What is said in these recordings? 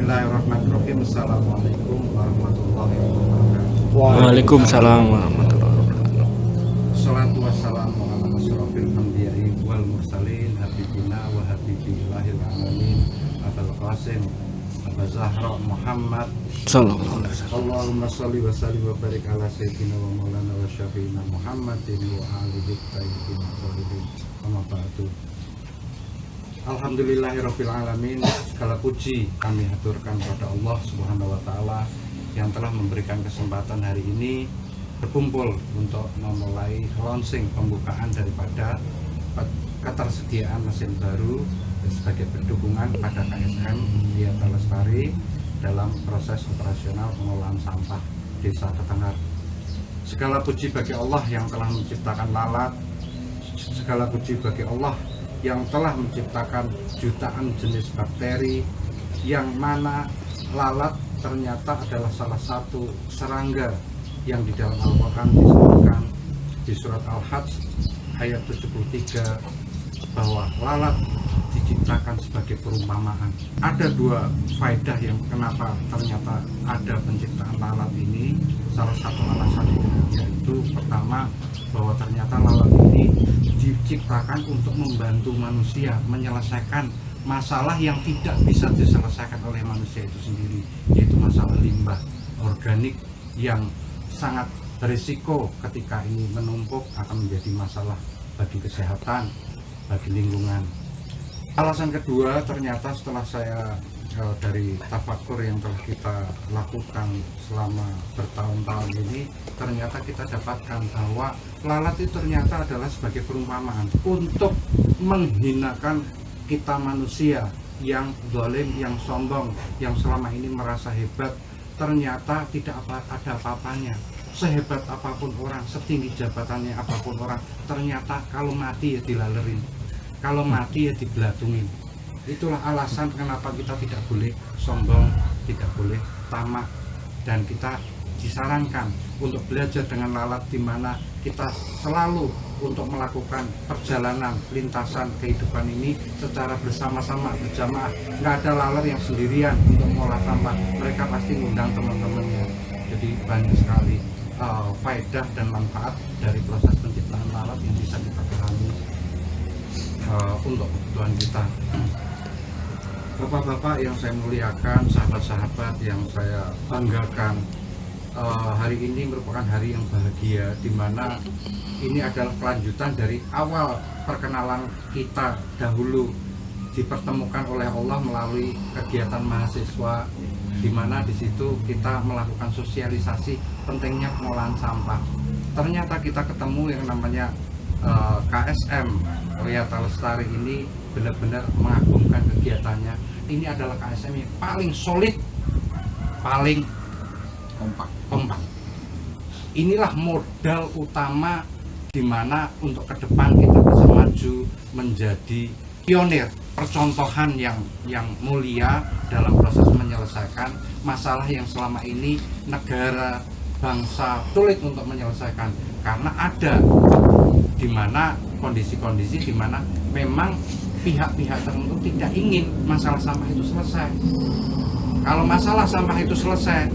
Bismillahirrahmanirrahim. Assalamualaikum warahmatullahi wabarakatuh. Waalaikumsalam warahmatullahi wabarakatuh. Assalatu wassalamu ala asyrafil anbiya'i wal mursalin habibina wa habibillahil alamin Abul Qasim Aba Zahra Muhammad Sallallahu alaihi wasallam. Allahumma sholli wa sallim wa barik ala sayyidina wa maulana wa syafiina Muhammadin wa alihi thayyibin tahirin. Amma ba'du. Alhamdulillahirabbil alamin. Segala puji kami haturkan kepada Allah Subhanahu wa taala yang telah memberikan kesempatan hari ini berkumpul untuk memulai launching pembukaan daripada ketersediaan mesin baru sebagai dukungan pada KSM Yata Lestari dalam proses operasional pengolahan sampah Desa Ketengar. Segala puji bagi Allah yang telah menciptakan lalat. Segala puji bagi Allah yang telah menciptakan jutaan jenis bakteri, yang mana lalat ternyata adalah salah satu serangga yang di dalam Al-Quran disebutkan di surat Al-Hajj ayat 73 bahwa lalat diciptakan sebagai perumpamaan. Ada dua faedah yang kenapa ternyata ada penciptaan lalat ini. Salah satu alasannya yaitu pertama, bahwa ternyata lalat ini diciptakan untuk membantu manusia menyelesaikan masalah yang tidak bisa diselesaikan oleh manusia itu sendiri, yaitu masalah limbah organik yang sangat berisiko ketika ini menumpuk akan menjadi masalah bagi kesehatan, bagi lingkungan. Alasan kedua, ternyata setelah saya dari tafakur yang telah kita lakukan selama bertahun-tahun ini, ternyata kita dapatkan bahwa lalat itu ternyata adalah sebagai perumpamaan untuk menghinakan kita manusia yang zalim, yang sombong, yang selama ini merasa hebat. Ternyata tidak ada apa-apanya. Sehebat apapun orang, setinggi jabatannya apapun orang, ternyata kalau mati ya dilalerin, kalau mati ya dibelatungin. Itulah alasan kenapa kita tidak boleh sombong, tidak boleh tamak, dan kita disarankan untuk belajar dengan lalat, di mana kita selalu untuk melakukan perjalanan lintasan kehidupan ini secara bersama-sama, berjamaah. Nggak ada lalat yang sendirian untuk mengolah sampah, mereka pasti mengundang teman-temannya. Jadi banyak sekali faedah dan manfaat dari proses penciptaan lalat yang bisa kita pahami untuk kebutuhan kita. Bapak-bapak yang saya muliakan, sahabat-sahabat yang saya banggakan, hari ini merupakan hari yang bahagia, di mana ini adalah kelanjutan dari awal perkenalan kita dahulu dipertemukan oleh Allah melalui kegiatan mahasiswa, di mana di situ kita melakukan sosialisasi pentingnya pengolahan sampah. Ternyata kita ketemu yang namanya KSM Yata Lestari ini benar-benar mengagumkan kegiatannya. Ini adalah KSM yang paling solid, paling kompak. Inilah modal utama di mana untuk ke depan kita bisa maju menjadi pionir, percontohan yang mulia dalam proses menyelesaikan masalah yang selama ini negara, bangsa sulit untuk menyelesaikan, karena ada di mana kondisi-kondisi di mana memang pihak-pihak tertentu tidak ingin masalah sampah itu selesai. Kalau masalah sampah itu selesai,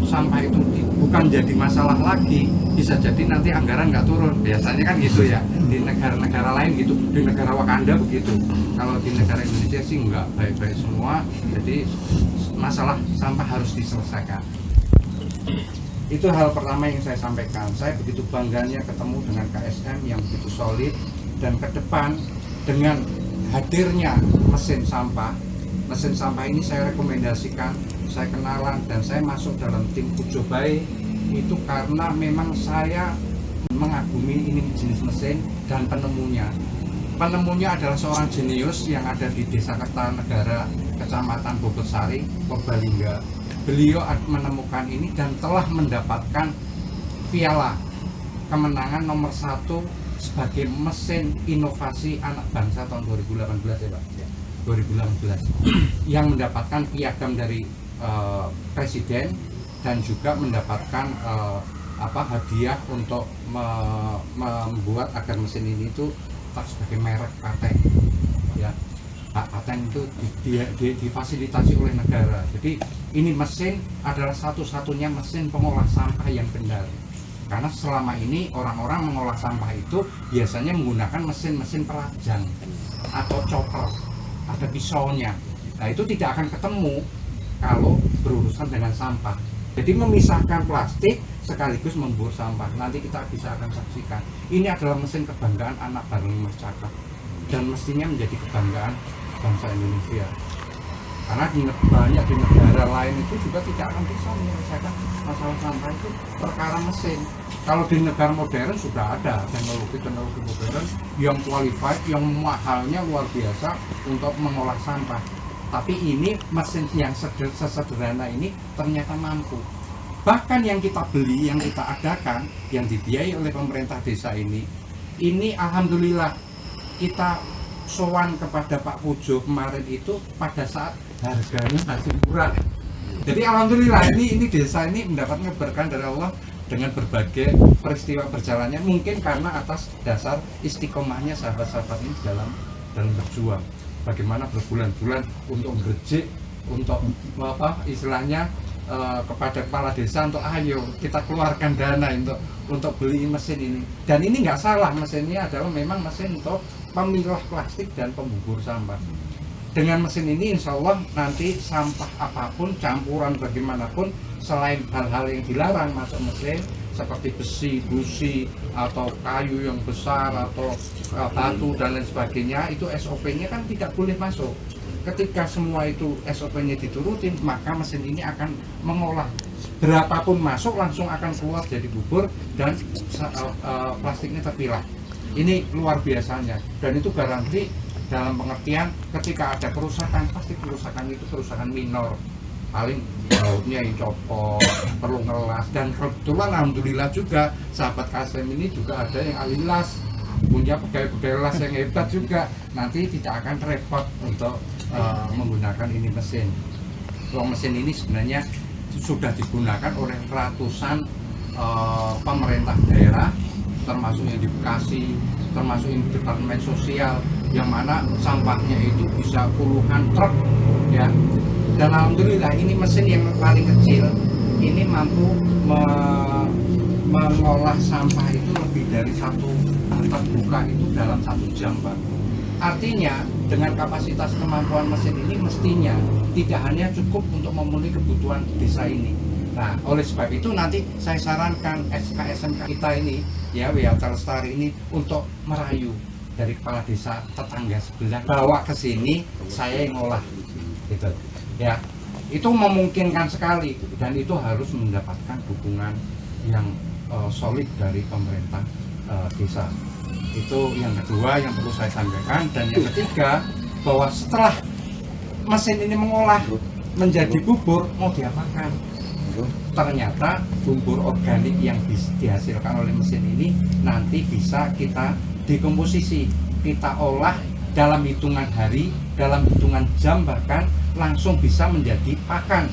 sampah itu bukan jadi masalah lagi, bisa jadi nanti anggaran nggak turun. Biasanya kan gitu ya, di negara-negara lain gitu, di negara Wakanda begitu. Kalau di negara Indonesia sih nggak, baik-baik semua. Jadi masalah sampah harus diselesaikan. Itu hal pertama yang saya sampaikan. Saya begitu bangganya ketemu dengan KSM yang begitu solid, dan ke depan dengan hadirnya mesin sampah ini saya rekomendasikan, saya kenalan, dan saya masuk dalam tim Pujo Bae itu karena memang saya mengagumi ini jenis mesin dan penemunya adalah seorang jenius yang ada di Desa Kertanegara, Kecamatan Bogorsari, Purbalingga. Beliau menemukan ini dan telah mendapatkan piala kemenangan nomor 1 sebagai mesin inovasi anak bangsa tahun 2018 ya Pak, 2018 yang mendapatkan piagam dari Presiden, dan juga mendapatkan hadiah untuk membuat agar mesin ini itu tetap sebagai merek paten ya. hak paten itu difasilitasi oleh negara. Jadi ini mesin adalah satu-satunya mesin pengolah sampah yang benar. Karena selama ini orang-orang mengolah sampah itu biasanya menggunakan mesin-mesin pelajang atau chopper, ada pisaunya. Nah itu tidak akan ketemu kalau berurusan dengan sampah. Jadi memisahkan plastik sekaligus membuang sampah. Nanti kita bisa akan saksikan. Ini adalah mesin kebanggaan anak Bareng Mas Cakep dan mestinya menjadi kebanggaan bangsa Indonesia. Karena banyak di negara lain itu juga tidak akan bisa menyelesaikan masalah sampah itu perkara mesin. Kalau di negara modern sudah ada teknologi modern yang qualified, yang mahalnya luar biasa untuk mengolah sampah. Tapi ini mesin yang sesederhana ini ternyata mampu. Bahkan yang kita beli, yang kita adakan, yang dibiayai oleh pemerintah desa ini alhamdulillah kita sowan kepada Pak Pujo kemarin itu pada saat harganya masih murah. Jadi alhamdulillah ini desa ini mendapatkan berkah dari Allah dengan berbagai peristiwa berjalannya, mungkin karena atas dasar istiqomahnya sahabat-sahabat ini dalam berjuang. Bagaimana berbulan-bulan untuk gerjek, untuk istilahnya kepada kepala desa untuk ayo kita keluarkan dana untuk beli mesin ini. Dan ini nggak salah, mesin ini adalah memang mesin untuk pemilah plastik dan pembubur sampah. Dengan mesin ini insya Allah nanti sampah apapun, campuran bagaimanapun, selain hal-hal yang dilarang masuk mesin seperti besi, busi, atau kayu yang besar, atau batu dan lain sebagainya, itu SOP-nya kan tidak boleh masuk. Ketika semua itu SOP-nya diturutin, maka mesin ini akan mengolah. Berapapun masuk langsung akan keluar jadi bubur dan plastiknya terpilah. Ini luar biasanya, dan itu garansi dalam pengertian ketika ada kerusakan, pasti kerusakan itu kerusakan minor, paling bautnya yang copot, perlu ngelas. Dan kebetulan alhamdulillah juga sahabat KSM ini juga ada yang ahli las, punya pegawai las yang hebat juga, nanti tidak akan repot untuk menggunakan ini mesin. Mesin ini sebenarnya sudah digunakan oleh ratusan pemerintah daerah, termasuk yang di Bekasi, termasuk yang di Departemen Sosial, yang mana sampahnya itu bisa puluhan truk ya. Dan alhamdulillah ini mesin yang paling kecil ini mampu mengolah sampah itu lebih dari satu terbuka itu dalam 1 jam, Pak. Artinya dengan kapasitas kemampuan mesin ini mestinya tidak hanya cukup untuk memenuhi kebutuhan desa ini. Nah, oleh sebab itu nanti saya sarankan SKSMK kita ini, ya Wiyata Lestari ini, untuk merayu dari kepala desa tetangga sebelah bawa ke sini, saya yang ngolah, gitu. Ya, itu memungkinkan sekali dan itu harus mendapatkan dukungan yang solid dari pemerintah desa. Itu yang kedua yang perlu saya sampaikan. Dan yang ketiga, bahwa setelah mesin ini mengolah menjadi bubur, mau diapakan? Ternyata bubur organik yang dihasilkan oleh mesin ini nanti bisa kita dekomposisi, kita olah dalam hitungan hari, dalam hitungan jam, bahkan langsung bisa menjadi pakan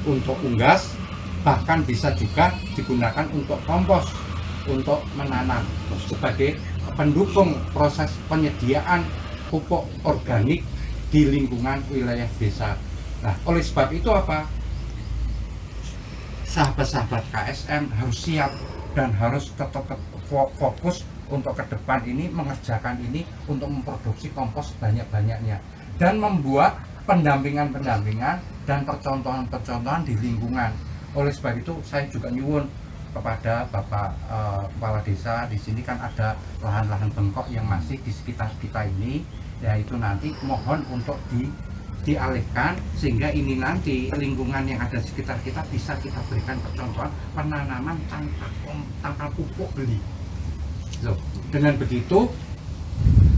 untuk unggas, bahkan bisa juga digunakan untuk kompos, untuk menanam sebagai pendukung proses penyediaan pupuk organik di lingkungan wilayah desa. Nah, oleh sebab itu apa? Sahabat-sahabat KSM harus siap dan harus tetap fokus untuk ke depan ini mengerjakan ini untuk memproduksi kompos sebanyak-banyaknya dan membuat pendampingan-pendampingan dan percontohan-percontohan di lingkungan. Oleh sebab itu saya juga nyuwun kepada Bapak Kepala Desa, di sini kan ada lahan-lahan bengkok yang masih di sekitar kita ini, yaitu nanti mohon untuk dialihkan sehingga ini nanti lingkungan yang ada di sekitar kita bisa kita berikan percontohan penanaman tanpa pupuk beli. Loh, dengan begitu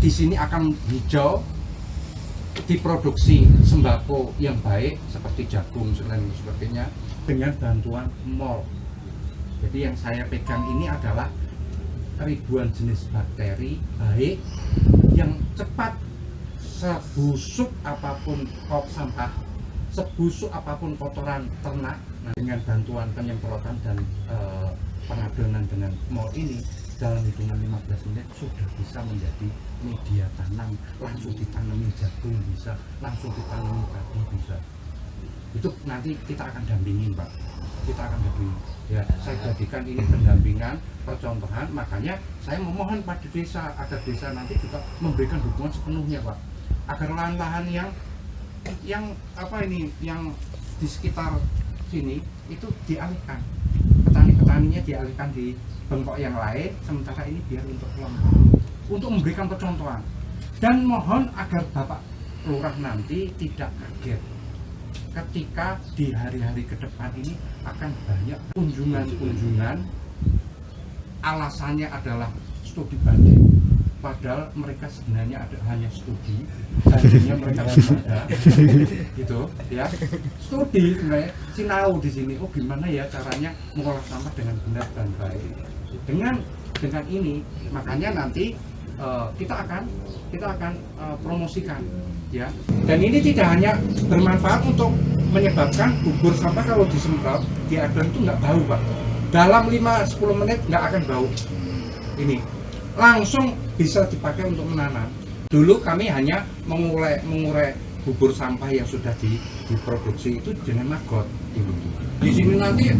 di sini akan hijau, diproduksi sembako yang baik seperti jagung dan sebagainya dengan bantuan MOL. Jadi yang saya pegang ini adalah ribuan jenis bakteri baik yang cepat, sebusuk apapun sampah, sebusuk apapun kotoran ternak. Nah, dengan bantuan penyemprotan dan pengadonan dengan MOL ini dalam hitungan 15 menit sudah bisa menjadi media tanam, langsung ditanami jagung bisa, langsung ditanami padi bisa. Itu nanti kita akan dampingin Pak, kita akan dampingin ya. Saya jadikan ini pendampingan, percontohan, makanya saya memohon pada desa agar desa nanti juga memberikan dukungan sepenuhnya Pak, agar lahan-lahan yang apa ini, yang di sekitar sini itu dialihkan, petani-petaninya dialihkan di bengkok yang lain, sementara ini biar untuk kelompok, untuk memberikan percontohan. Dan mohon agar Bapak Lurah nanti tidak kaget ketika di hari-hari ke depan ini akan banyak kunjungan-kunjungan, alasannya adalah studi banding, padahal mereka sebenarnya hanya studi, bandingnya mereka belum ada, gitu ya. Studi sebenarnya sinau di sini, oh gimana ya caranya mengolah sampah dengan benar dan baik. Dengan ini, makanya nanti kita akan promosikan ya. Dan ini tidak hanya bermanfaat untuk menyebabkan bubur sampah kalau disemprot di adon itu nggak bau Pak. Dalam 5-10 menit nggak akan bau. Ini langsung bisa dipakai untuk menanam. Dulu kami hanya mengurai bubur sampah yang sudah diproduksi itu dengan maggot. Di sini nanti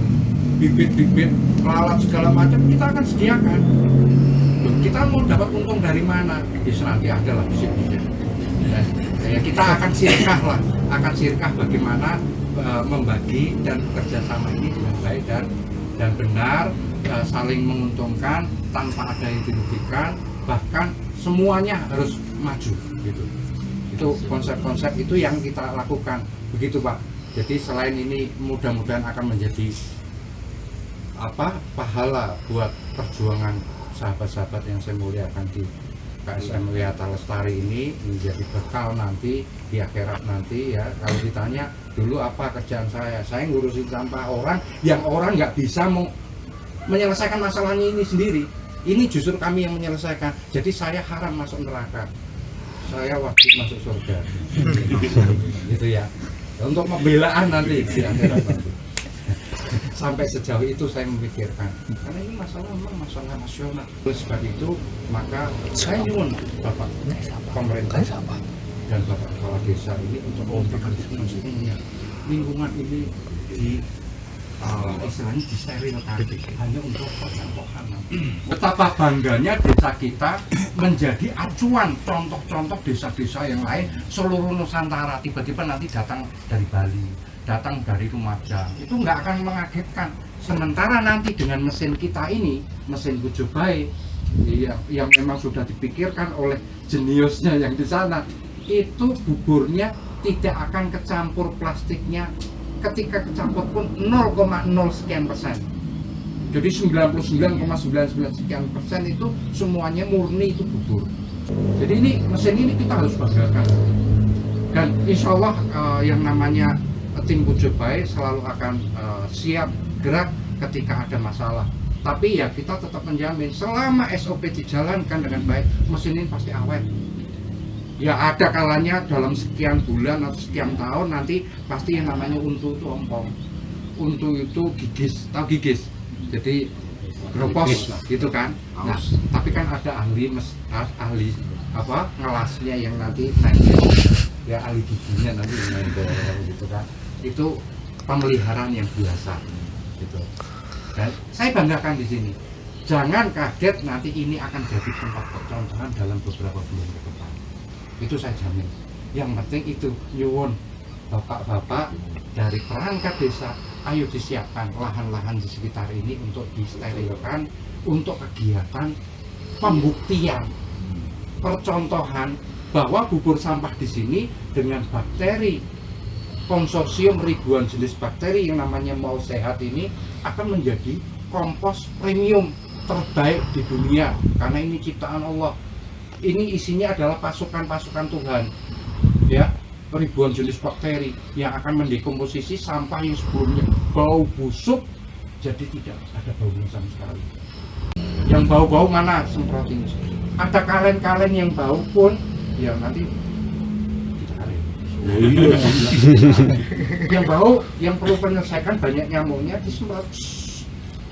bibit-bibit lalat segala macam kita akan sediakan. Kita mau dapat untung dari mana? Nanti ada lah bisik-bisik. Ya, kita akan sirkah bagaimana membagi dan kerjasama ini dengan baik dan benar, saling menguntungkan tanpa ada yang dirugikan, bahkan semuanya harus maju gitu. Itu konsep-konsep itu yang kita lakukan begitu Pak. Jadi selain ini mudah-mudahan akan menjadi pahala buat perjuangan sahabat-sahabat yang saya muliakan di KSM Wiyata Lestari ini, menjadi bekal nanti di akhirat nanti ya. Kalau ditanya dulu apa kerjaan saya ngurusin sampah orang yang orang nggak bisa menyelesaikan masalahnya ini sendiri. Ini justru kami yang menyelesaikan. Jadi saya haram masuk neraka, saya wajib masuk surga. Gitu ya. Untuk pembelaan nanti di akhirat nanti. Sampai sejauh itu saya memikirkan, karena ini memang masalah nasional. Oleh sebab itu, maka saya nyuwun Bapak pemerintah dan Bapak Kepala Desa ini untuk memberikan sepenuhnya lingkungan ini istilahnya disterilkan hanya untuk percontohan. Betapa bangganya desa kita menjadi acuan contoh-contoh desa-desa yang lain seluruh Nusantara. Tiba-tiba nanti datang dari Bali, datang dari Lumajang, itu nggak akan mengagetkan. Sementara nanti dengan mesin kita ini, mesin Bujobae yang memang sudah dipikirkan oleh jeniusnya yang di sana, itu buburnya tidak akan kecampur plastiknya. Ketika kecampur pun 0,0 sekian persen. Jadi 99,99 sekian persen itu semuanya murni itu bubur. Jadi ini mesin ini kita harus banggakan. Dan insya Allah yang namanya tim Bujobae selalu akan siap gerak ketika ada masalah. Tapi ya kita tetap menjamin selama SOP dijalankan dengan baik, mesin ini pasti awet. Ya ada kalanya dalam sekian bulan atau sekian tahun nanti pasti yang namanya untu itu ompong, untu itu gigis, tahu gigis? Jadi gropos gitu kan. Nah, tapi kan ada ahli ngelasnya yang nanti ya ahli giginya nanti gitu kan. Itu pemeliharaan yang biasa gitu. Dan saya banggakan di sini. Jangan kaget nanti ini akan jadi tempat percontohan dalam beberapa bulan ke depan. Itu saya jamin. Yang penting itu nyuwun bapak-bapak dari perangkat desa, ayo disiapkan lahan-lahan di sekitar ini untuk disterilkan untuk kegiatan pembuktian, percontohan bahwa bubur sampah di sini dengan bakteri konsorsium ribuan jenis bakteri yang namanya Mau Sehat ini akan menjadi kompos premium terbaik di dunia, karena ini ciptaan Allah. Ini isinya adalah pasukan-pasukan Tuhan ya, ribuan jenis bakteri yang akan mendekomposisi sampah yang sebelumnya bau busuk jadi tidak ada baunya sama sekali. Yang bau-bau mana semprot ini. Ada kalen-kalen yang bau pun ya nanti yang bau yang perlu menyelesaikan banyak nyamuknya disemprot.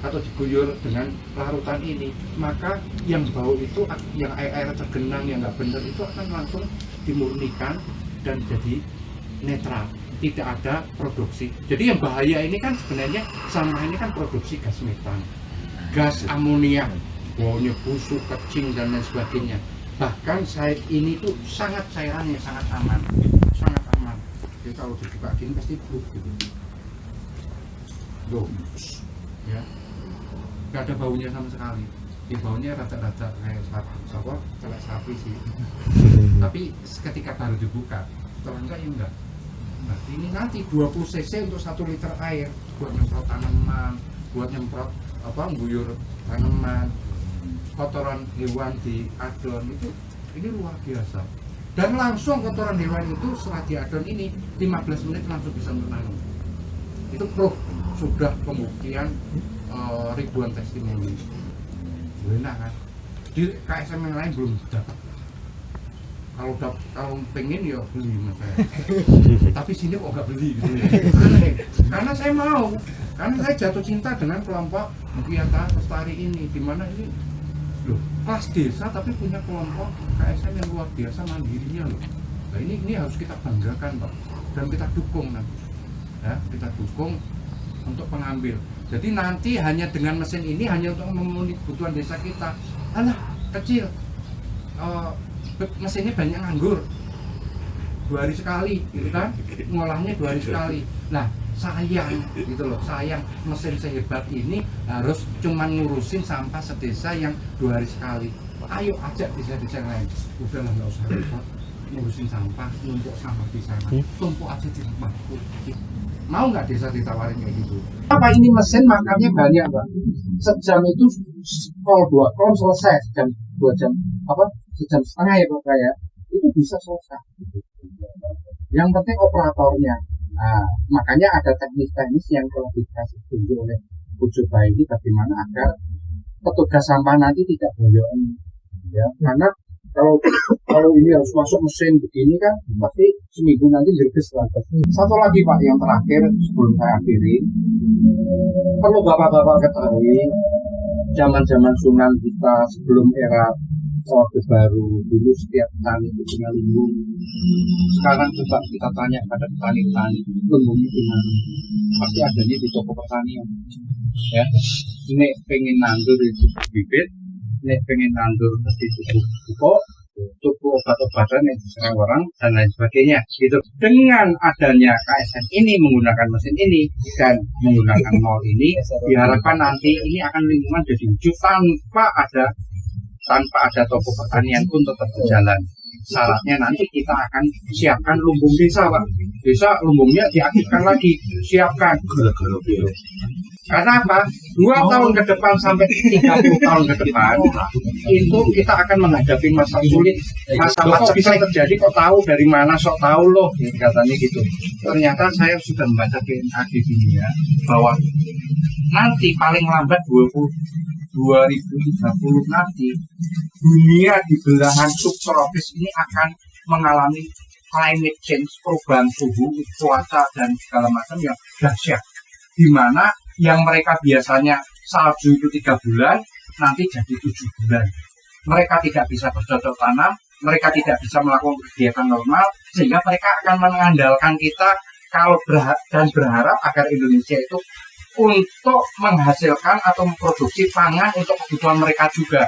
atau diguyur dengan larutan ini, maka yang bau itu, yang air tergenang yang nggak benar itu akan langsung dimurnikan dan jadi netral, tidak ada produksi. Jadi yang bahaya ini kan sebenarnya sampah ini kan produksi gas metan, gas amonia, baunya busuk, kecing dan lain sebagainya. Bahkan saya ini tuh sangat cairannya sangat aman, sangat aman. Jadi kalau dibuka gini pasti bluk gitu. Loh, ya, nggak ada baunya sama sekali. Ya baunya rata-rata kayak sapi sih. Tapi ketika baru dibuka, setelah enggak ya enggak. Nah, ini nanti 20 cc untuk 1 liter air buat nyemprot tanaman, buat nyemprot guyur tanaman, kotoran hewan di adon itu, ini luar biasa. Dan langsung kotoran hewan itu setelah di adon ini 15 menit langsung bisa menanam. Itu sudah pembuktian ribuan testimoni. Enak kan? Di KSM yang lain belum dapat. Kalau pengen ya beli mas saya. Tapi sini kok nggak beli gitu ya. Aneh. Karena saya mau, karena saya jatuh cinta dengan kelompok Mukyata Lestari ini, di mana ini loh kelas desa tapi punya kelompok KSM yang luar biasa mandirinya loh. Nah ini harus kita banggakan Pak, dan kita dukung nanti. Ya, kita dukung untuk pengambil. Jadi nanti hanya dengan mesin ini hanya untuk memenuhi kebutuhan desa kita. Alah kecil. Mesinnya banyak nganggur 2 hari sekali gitu kan, ngolahnya 2 hari sekali. Nah sayang gitu loh, sayang mesin sehebat ini harus cuman ngurusin sampah sedesa yang 2 hari sekali. Ayo ajak desa-desa lain, udahlah nggak usah repot ngurusin sampah, numpuk sampah di sana, tumpuk aja di rumahku. Mau nggak desa ditawarin kayak gitu? Apa ini mesin makannya banyak Pak? Sejam itu kalau selesai sejam 2 jam sejam setengah ya Pak ya, itu bisa selesai. Yang penting operatornya. Nah, makanya ada teknis-teknis yang telah dikasih tunjuk oleh Pujoba ini bagaimana agar petugas sampah nanti tidak boyong. Ya, karena kalau ini harus masuk mesin begini kan pasti seminggu nanti gerges lagi. Satu lagi Pak yang terakhir sebelum saya akhiri, perlu bapak-bapak ketahui zaman-zaman Sunan kita sebelum era Orde Baru, dulu setiap petani itu punya lumbung. Sekarang coba kita tanya pada petani-petani, lumbungnya di mana? Pasti adanya di toko pertanian. Ya, ini pengen nandur itu bibit, ini pengen nandur pasti pupuk, obat-obatan yang diserang orang dan lain sebagainya. Gitu. Dengan adanya KSM ini menggunakan mesin ini dan menggunakan mall ini, diharapkan nanti ini akan lingkungan jadi hijau tanpa ada toko pertanian pun tetap berjalan. Syaratnya nanti kita akan siapkan lumbung desa Pak. Desa lumbungnya diaktifkan lagi, siapkan. Karena apa? 2 tahun ke depan sampai 30 tahun ke depan itu kita akan menghadapi masa sulit. Masa bisa terjadi kok tahu dari mana, sok tahu loh katanya gitu. Ternyata saya sudah membaca BMKG ini ya, bahwa nanti paling lambat 2030 nanti dunia di belahan subtropis ini akan mengalami climate change, perubahan suhu, cuaca dan segala macam yang dahsyat, di mana yang mereka biasanya salju itu 3 bulan nanti jadi 7 bulan. Mereka tidak bisa bercocok tanam, mereka tidak bisa melakukan kegiatan normal, sehingga mereka akan mengandalkan kita dan berharap agar Indonesia itu untuk menghasilkan atau memproduksi pangan untuk kebutuhan mereka juga.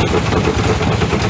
wabarakatuh.